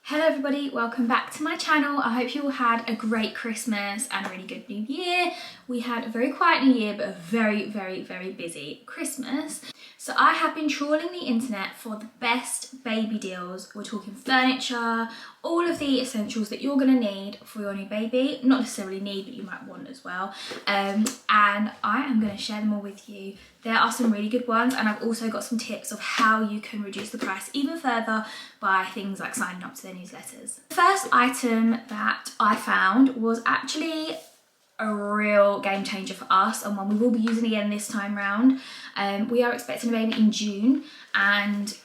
Hello everybody, welcome back to my channel. I hope you all had a great Christmas and a really good New Year. We had a very quiet New Year but a very busy Christmas. So I have been trawling the internet for the best baby deals. We're talking furniture, all of the essentials that you're going to need for your new baby. Not necessarily need, but you might want as well. And I am going to share them all with you. There are some really good ones, and I've also got some tips of how you can reduce the price even further by things like signing up to their newsletters. The first item that I found was actually a real game changer for us, and one we will be using again this time round. We are expecting a baby in June, and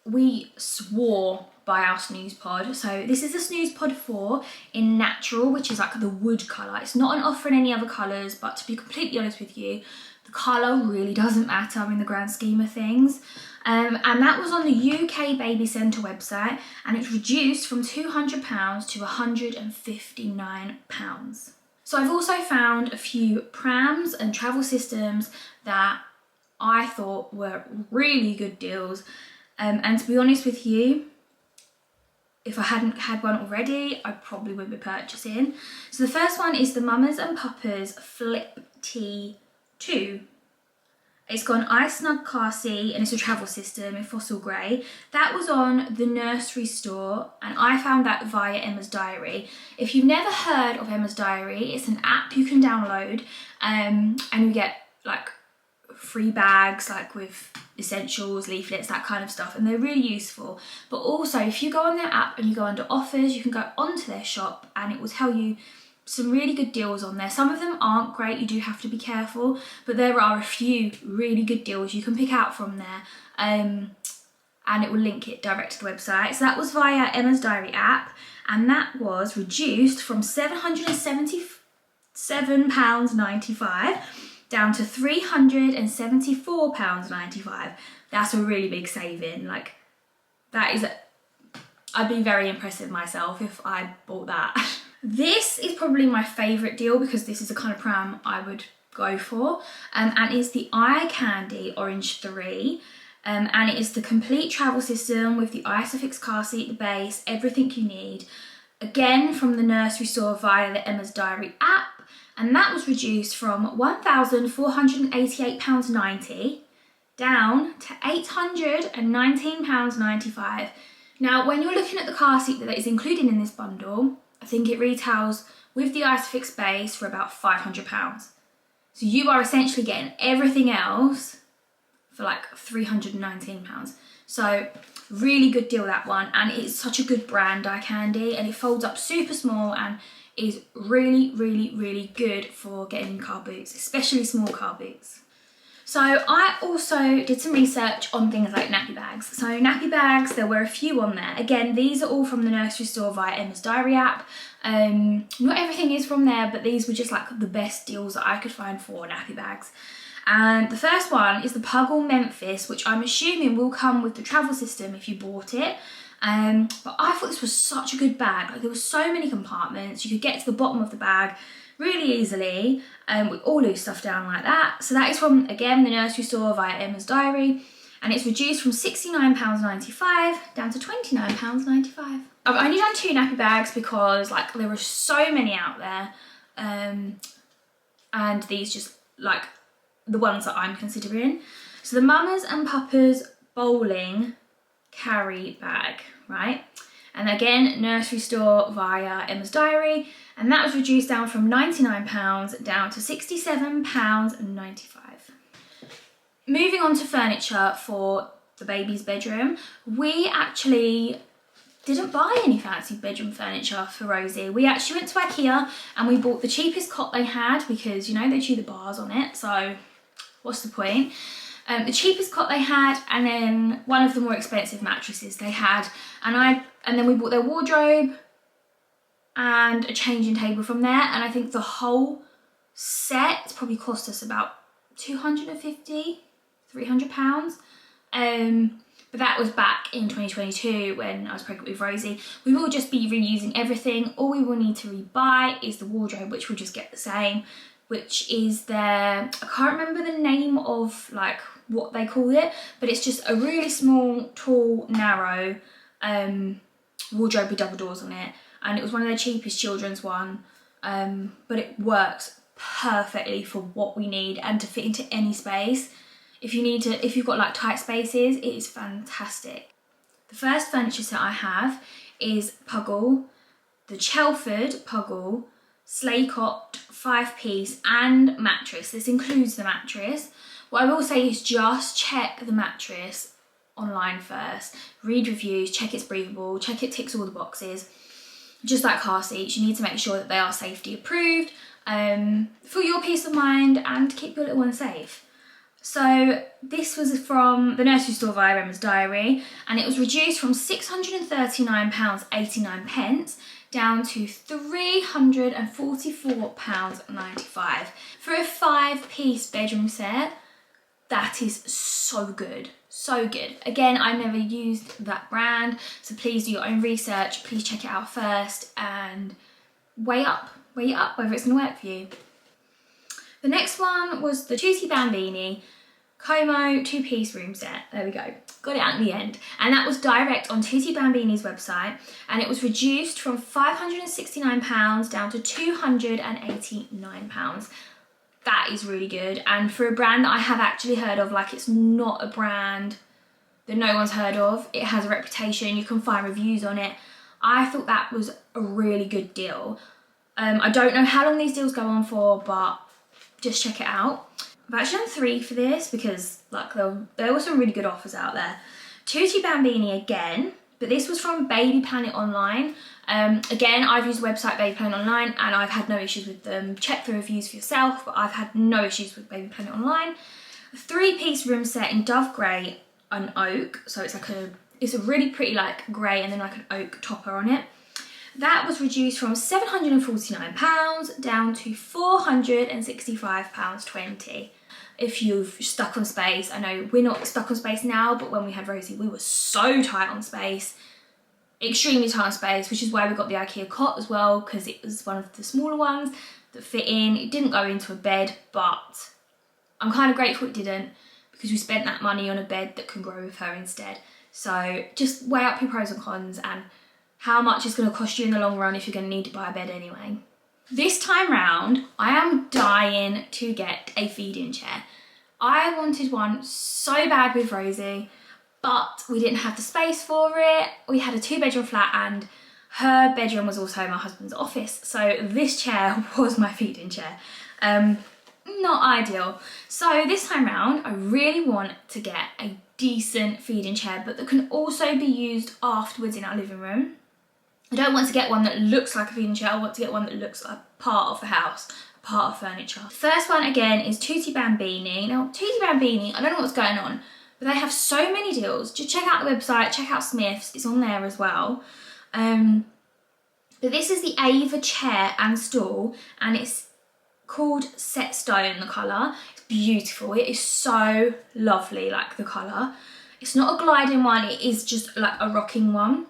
we swore by our Snooze Pod. So this is a Snooze Pod 4 in natural, which is like the wood colour. It's not an offer in any other colours, but to be completely honest with you, the colour really doesn't matter in the grand scheme of things. And that was on the UK Baby Centre website, and it's reduced from £200 to £159. So I've also found a few prams and travel systems that I thought were really good deals. And to be honest with you, if I hadn't had one already, I probably would be purchasing. So the first one is the Mamas and Papas Flip T2. It's got an iSnug car seat and it's a travel system in fossil grey. That was on the nursery store, and I found that via Emma's Diary. If you've never heard of Emma's Diary, it's an app you can download, and you get like free bags like with essentials, leaflets, that kind of stuff, and they're really useful. But also if you go on their app and you go under offers, you can go onto their shop and it will tell you some really good deals on there. Some of them aren't great, you do have to be careful, but there are a few really good deals you can pick out from there, and it will link it direct to the website. So that was via Emma's Diary app, and that was reduced from £777.95 down to £374.95. That's a really big saving. Like, that is, I'd be very impressed with myself if I bought that. This is probably my favourite deal because this is the kind of pram I would go for, and it's the Eye Candy Orange 3, and it is the complete travel system with the Isofix car seat, the base, everything you need. Again, from the nursery store via the Emma's Diary app, and that was reduced from £1,488.90 down to £819.95. Now, when you're looking at the car seat that is included in this bundle, I think it retails with the Isofix base for about £500. So you are essentially getting everything else for like £319. So really good deal, that one, and it's such a good brand, Eye Candy, and it folds up super small and is really good for getting in car boots, especially small car boots. So I also did some research on things like nappy bags. So nappy bags, there were a few on there. Again, these are all from the nursery store via Emma's Diary app. Not everything is from there, but these were just like the best deals that I could find for nappy bags. And the first one is the Puggle Memphis, which I'm assuming will come with the travel system if you bought it. But I thought this was such a good bag. Like, there were so many compartments, you could get to the bottom of the bag really easily, with all loose stuff down like that. So that is from, again, the nursery store via Emma's Diary, and it's reduced from £69.95 down to £29.95. I've only done 2 nappy bags because like there are so many out there, and these just like the ones that I'm considering. So the Mamas and Papas Bowling Carry Bag, right? And again, nursery store via Emma's Diary, and that was reduced down from £99 down to £67.95. Moving on to furniture for the baby's bedroom, we actually didn't buy any fancy bedroom furniture for Rosie. We actually went to IKEA and we bought the cheapest cot they had because, you know, they chew the bars on it, so what's the point? The cheapest cot they had, and then one of the more expensive mattresses they had, and then we bought their wardrobe and a changing table from there, and I think the whole set probably cost us about £250, £300. But that was back in 2022 when I was pregnant with Rosie. We will just be reusing everything. All we will need to rebuy is the wardrobe, which we'll just get the same, which is their, I can't remember the name of like what they call it, but it's just a really small, tall, narrow wardrobe with double doors on it, and it was one of the cheapest children's one, but it works perfectly for what we need and to fit into any space. If you've got like tight spaces, it is fantastic. The first furniture set I have is Puggle, the Chelford Puggle Slaycott 5-piece and mattress. This includes the mattress. What I will say is just check the mattress online first. Read reviews, check it's breathable, check it ticks all the boxes. Just like car seats, you need to make sure that they are safety approved for your peace of mind and to keep your little one safe. So this was from the nursery store via Emma's Diary, and it was reduced from £639.89 down to £344.95 for a 5-piece bedroom set. That is so good, so good. Again, I've never used that brand, so please do your own research. Please check it out first and weigh up whether it's going to work for you. The next one was the Tutti Bambini Como 2-piece room set. There we go, got it out in the end. And that was direct on Tutti Bambini's website, and it was reduced from £569 down to £289. That is really good, and for a brand that I have actually heard of, like it's not a brand that no one's heard of, it has a reputation, you can find reviews on it. I thought that was a really good deal. I don't know how long these deals go on for, but just check it out. I've actually done 3 for this because like there were some really good offers out there. Tutti Bambini again, but this was from Baby Planet Online. Again, I've used the website Baby Planet Online and I've had no issues with them. Check the reviews for yourself, but I've had no issues with Baby Planet Online. A 3-piece room set in dove grey and oak, so it's a really pretty like grey and then like an oak topper on it. That was reduced from £749 down to £465.20. If you've stuck on space, I know we're not stuck on space now, but when we had Rosie, we were so tight on space, extremely tight on space, which is why we got the IKEA cot as well, because it was one of the smaller ones that fit in. It didn't go into a bed, but I'm kind of grateful it didn't, because we spent that money on a bed that can grow with her instead. So just weigh up your pros and cons and how much it's going to cost you in the long run if you're going to need to buy a bed anyway. This time round, I am dying to get a feed-in chair. I wanted one so bad with Rosie, but we didn't have the space for it. We had a 2-bedroom flat and her bedroom was also my husband's office. So this chair was my feed-in chair. Not ideal. So this time round, I really want to get a decent feed-in chair, but that can also be used afterwards in our living room. I don't want to get one that looks like a feed-in chair. I want to get one that looks like part of the house, part of furniture. The first one again is Tutti Bambini. Now Tutti Bambini, I don't know what's going on, but they have so many deals. Just check out the website, check out Smith's, it's on there as well. But this is the Ava chair and stool, and it's called Set Stone, the colour. It's beautiful, it is so lovely, like the colour. It's not a gliding one, it is just like a rocking one.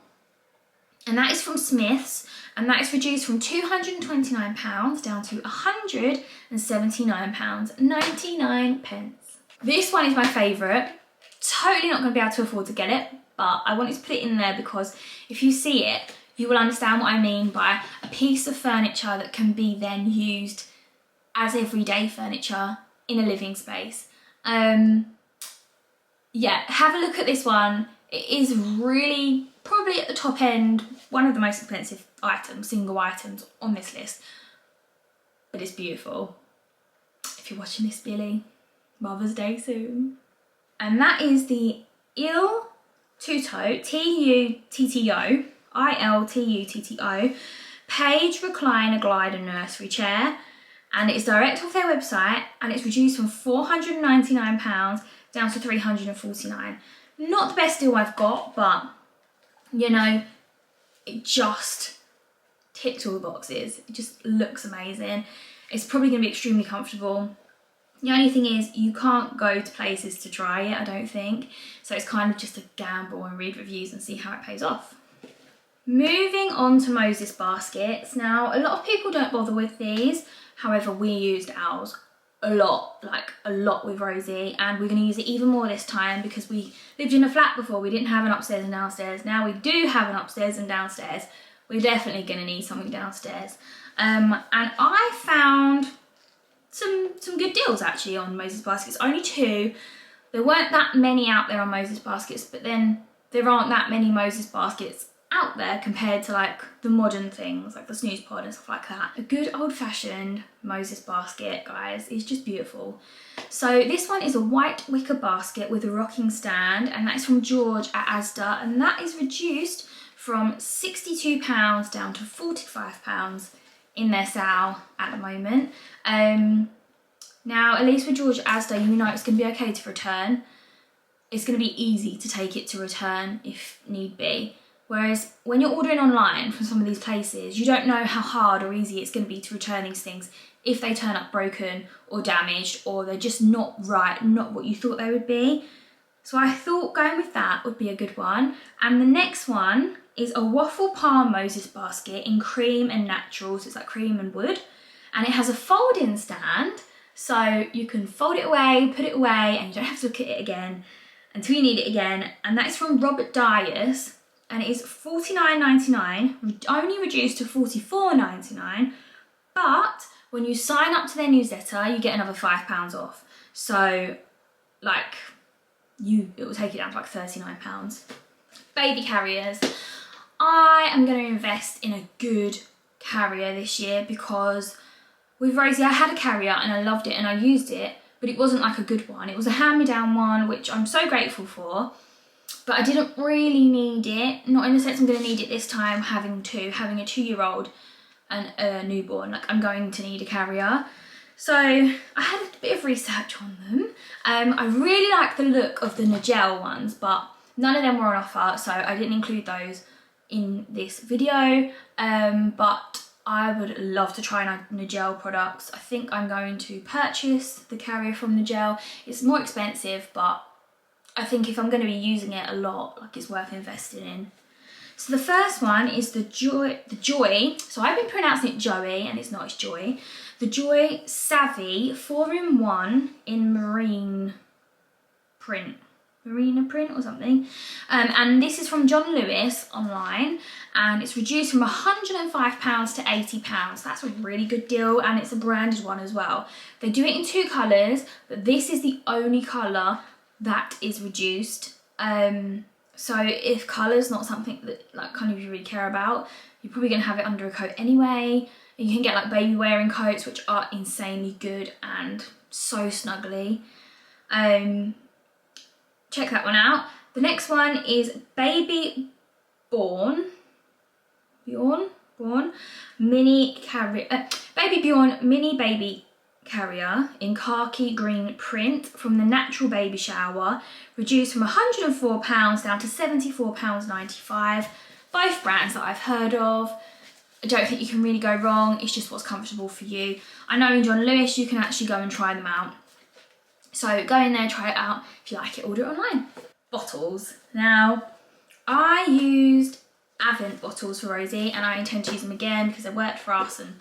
And that is from Smith's, and that is reduced from £229 down to £179.99. This one is my favourite. Totally not going to be able to afford to get it, but I wanted to put it in there because if you see it, you will understand what I mean by a piece of furniture that can be then used as everyday furniture in a living space. Yeah, have a look at this one. It is really probably at the top end, one of the most expensive items, single items on this list, but it's beautiful. If you're watching this, Billy, Mother's Day soon. And that is the Il Tutto, T-U-T-T-O, I-L-T-U-T-T-O, Page Recliner Glider Nursery Chair, and it's direct off their website, and it's reduced from £499 down to £349. Not the best deal I've got, but you know, it just ticks all the boxes. It just looks amazing. It's probably going to be extremely comfortable. The only thing is you can't go to places to try it, I don't think. So it's kind of just a gamble and read reviews and see how it pays off. Moving on to Moses baskets. Now, a lot of people don't bother with these. However, we used ours a lot with Rosie, and we're going to use it even more this time because we lived in a flat before. We didn't have an upstairs and downstairs. Now we do have an upstairs and downstairs. We're definitely going to need something downstairs. And I found some good deals actually on Moses Baskets. Only 2. There weren't that many out there on Moses Baskets, but then there aren't that many Moses Baskets out there compared to like the modern things like the Snooze Pod and stuff like that. A good old-fashioned Moses basket, guys, is just beautiful. So this one is a white wicker basket with a rocking stand, and that is from George at Asda, and that is reduced from £62 down to £45 in their sale at the moment. Now, at least with George at Asda, you know it's going to be okay to return. It's going to be easy to take it to return if need be. Whereas when you're ordering online from some of these places, you don't know how hard or easy it's going to be to return these things if they turn up broken or damaged, or they're just not right, not what you thought they would be. So I thought going with that would be a good one. And the next one is a waffle palm Moses basket in cream and natural, so it's like cream and wood. And it has a fold-in stand, so you can fold it away, put it away, and you don't have to look at it again until you need it again. And that is from Robert Dyers, and it is $49.99, only reduced to $44.99, but when you sign up to their newsletter, you get another £5 off. So, like, it will take it down to like £39. Baby carriers. I am going to invest in a good carrier this year because with Rosie, I had a carrier and I loved it and I used it, but it wasn't like a good one. It was a hand-me-down one, which I'm so grateful for. But I didn't really need it, not in the sense I'm going to need it this time, having a 2-year-old and a newborn. Like, I'm going to need a carrier. So I had a bit of research on them. I really like the look of the Nigel ones, but none of them were on offer, so I didn't include those in this video. But I would love to try Nigel products. I think I'm going to purchase the carrier from Nigel. It's more expensive, but I think if I'm going to be using it a lot, like, it's worth investing in. So the first one is the Joy. So I've been pronouncing it Joey, and it's not, it's Joy. The Joy Savvy 4-in-1 in marina print or something. And this is from John Lewis online, and it's reduced from £105 to £80. That's a really good deal, and it's a branded one as well. They do it in 2 colours, but this is the only colour that is reduced. So if colour's not something that like kind of you really care about, you're probably going to have it under a coat anyway. You can get like baby wearing coats, which are insanely good and so snuggly. Check that one out. The next one is Baby Bjorn mini carrier. Baby Bjorn mini baby carrier in khaki green print from the Natural Baby Shower, reduced from £104 down to £74.95. Both brands that I've heard of. I don't think you can really go wrong. It's just what's comfortable for you. I know in John Lewis you can actually go and try them out. So go in there, try it out. If you like it, order it online. Bottles. Now, I used Avent bottles for Rosie, and I intend to use them again because they worked for us, and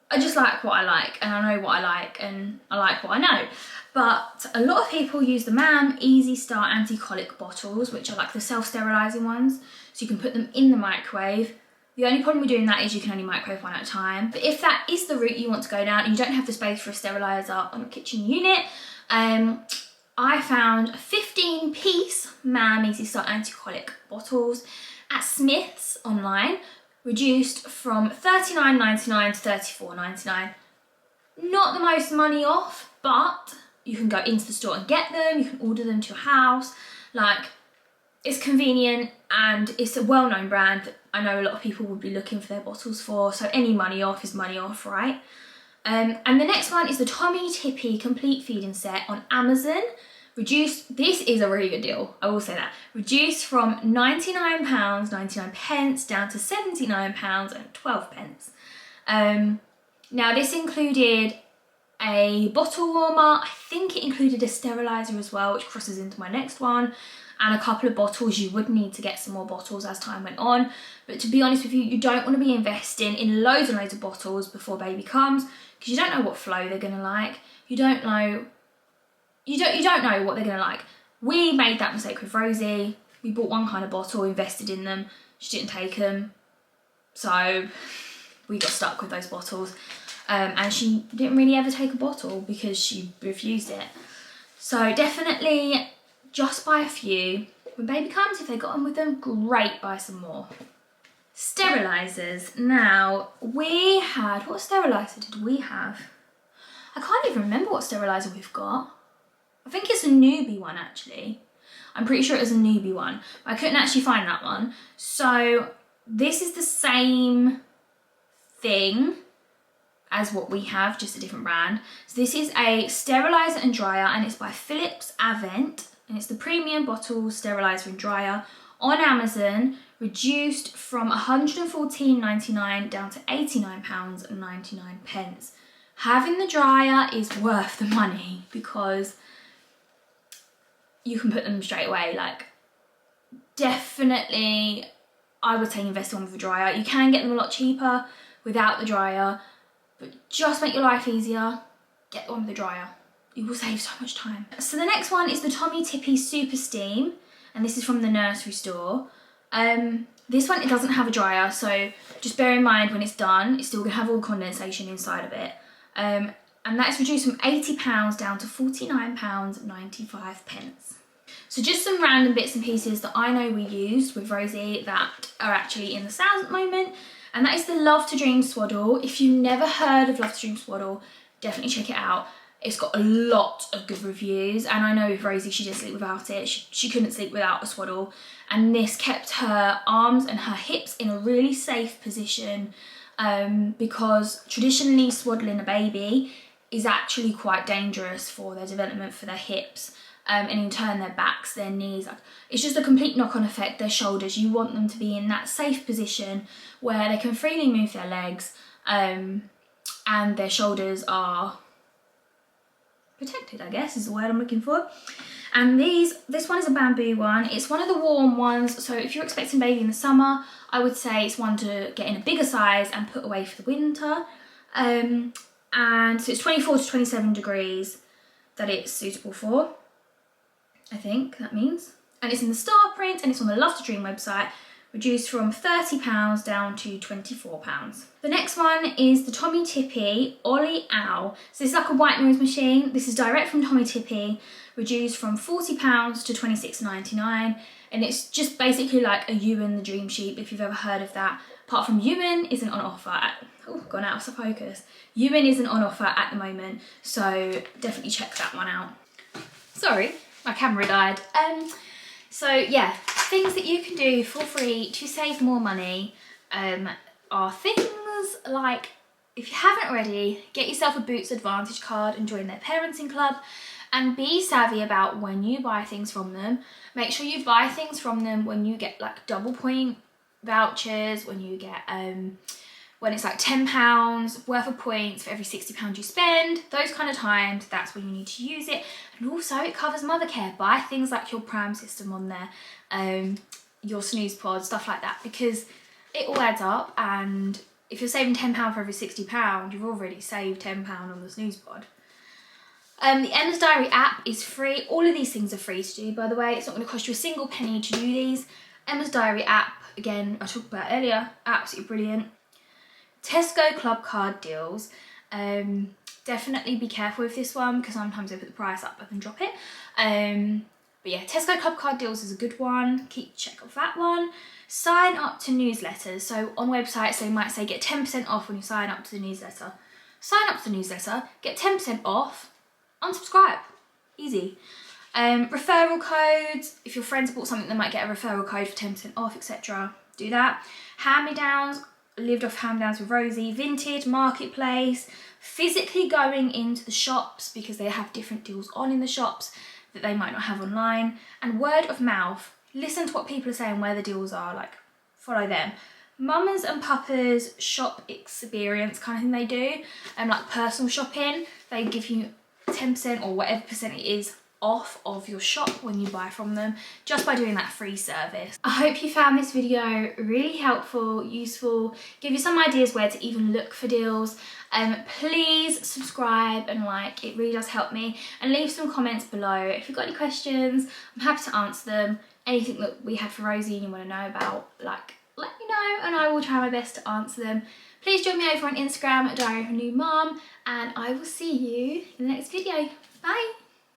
I just like what I like, and I know what I like, and I like what I know. But a lot of people use the MAM Easy Start Anti-Colic bottles, which are like the self-sterilising ones, so you can put them in the microwave. The only problem with doing that is you can only microwave one at a time. But if that is the route you want to go down and you don't have the space for a steriliser on your kitchen unit, I found 15-piece MAM Easy Start Anti-Colic bottles at Smith's online, reduced from $39.99 to $34.99. Not the most money off, but you can go into the store and get them, you can order them to your house. Like, it's convenient and it's a well-known brand that I know a lot of people would be looking for their bottles for, so any money off is money off, right? And the next one is the Tommee Tippee Complete Feeding Set on Amazon. Reduced, this is a really good deal, I will say that. Reduced from £99.99 down to £79.12. Now this included a bottle warmer, I think it included a steriliser as well, which crosses into my next one, and a couple of bottles. You would need to get some more bottles as time went on, but to be honest with you, you don't want to be investing in loads and loads of bottles before baby comes, because you don't know what flow they're going to like. You don't know, you don't know what they're gonna like. We made that mistake with Rosie. We bought one kind of bottle, invested in them, she didn't take them, so we got stuck with those bottles. And she didn't really ever take a bottle because she refused it. So definitely just buy a few. When baby comes, if they got on with them, great, buy some more. Sterilisers. Now, we had, what steriliser did we have? I can't even remember what steriliser we've got. I think it's a newbie one actually. I'm pretty sure it was a newbie one. I couldn't actually find that one. So this is the same thing as what we have, just a different brand. So this is a steriliser and dryer, and it's by Philips Avent, and it's the premium bottle steriliser and dryer on Amazon, reduced from £114.99 down to £89.99. Having the dryer is worth the money because you can put them straight away. Like, definitely, I would say invest one with a dryer. You can get them a lot cheaper without the dryer, but just make your life easier, get one with the dryer. You will save so much time. So the next one is the Tommee Tippee Super Steam, and this is from the nursery store. This one, it doesn't have a dryer, so just bear in mind when it's done, it's still gonna have all condensation inside of it. And that is reduced from £80 down to £49.95. So just some random bits and pieces that I know we used with Rosie that are actually in the sales at the moment, and that is the Love to Dream Swaddle. If you've never heard of Love to Dream Swaddle, definitely check it out. It's got a lot of good reviews, and I know with Rosie, she didn't sleep without it. She couldn't sleep without a swaddle, and this kept her arms and her hips in a really safe position, because traditionally swaddling a baby is actually quite dangerous for their development, for their hips, and in turn their backs, their knees. It's just a complete knock-on effect, their shoulders. You want them to be in that safe position where they can freely move their legs, and their shoulders are protected, I guess is the word I'm looking for. And this one is a bamboo one. It's one of the warm ones, so if you're expecting baby in the summer, I would say it's one to get in a bigger size and put away for the winter. And so it's 24 to 27 degrees that it's suitable for, I think that means. And it's in the star print, and it's on the Love to Dream website, reduced from £30 down to £24. The next one is the Tommee Tippee Ollie Owl. So this is like a white noise machine. This is direct from Tommee Tippee, reduced from £40 to £26.99. And it's just basically like a Ewan the Dream Sheep, if you've ever heard of that. Apart from Ewan isn't on offer at, oh, gone out of focus. Ewan isn't on offer at the moment, so definitely check that one out. Sorry, my camera died. So yeah, things that you can do for free to save more money are things like, if you haven't already, get yourself a Boots Advantage card and join their parenting club, and be savvy about when you buy things from them. Make sure you buy things from them when you get like double point vouchers, when you get when it's like £10 worth of points for every £60 you spend. Those kind of times, that's when you need to use it. And also it covers mother care. Buy things like your pram system on there, your snooze pod, stuff like that, because it all adds up, and if you're saving £10 for every £60, you've already saved £10 on the snooze pod. The Emma's Diary app is free. All of these things are free to do, by the way. It's not going to cost you a single penny to do these. Emma's Diary app, again, I talked about earlier, absolutely brilliant. Tesco Club Card deals. Definitely be careful with this one, because sometimes they put the price up and then drop it. But yeah, Tesco Club Card deals is a good one. Keep check of that one. Sign up to newsletters. So on websites, they might say get 10% off when you sign up to the newsletter. Sign up to the newsletter, get 10% off, unsubscribe. Easy. Referral codes. If your friends bought something, they might get a referral code for 10% off, etc. Do that. Hand-me-downs. Lived off hand-me-downs with Rosie. Vinted, Marketplace. Physically going into the shops, because they have different deals on in the shops that they might not have online. And word of mouth. Listen to what people are saying, where the deals are, like follow them. Mamas and Papas shop experience kind of thing they do, like personal shopping. They give you 10% or whatever percent it is off of your shop when you buy from them just by doing that free service. I hope you found this video really helpful, useful, give you some ideas where to even look for deals. Please subscribe and like, it really does help me, and leave some comments below. If you've got any questions, I'm happy to answer them. Anything that we had for Rosie and you want to know about, like, let me know and I will try my best to answer them. Please join me over on Instagram at Diary of a New Mum, and I will see you in the next video. Bye!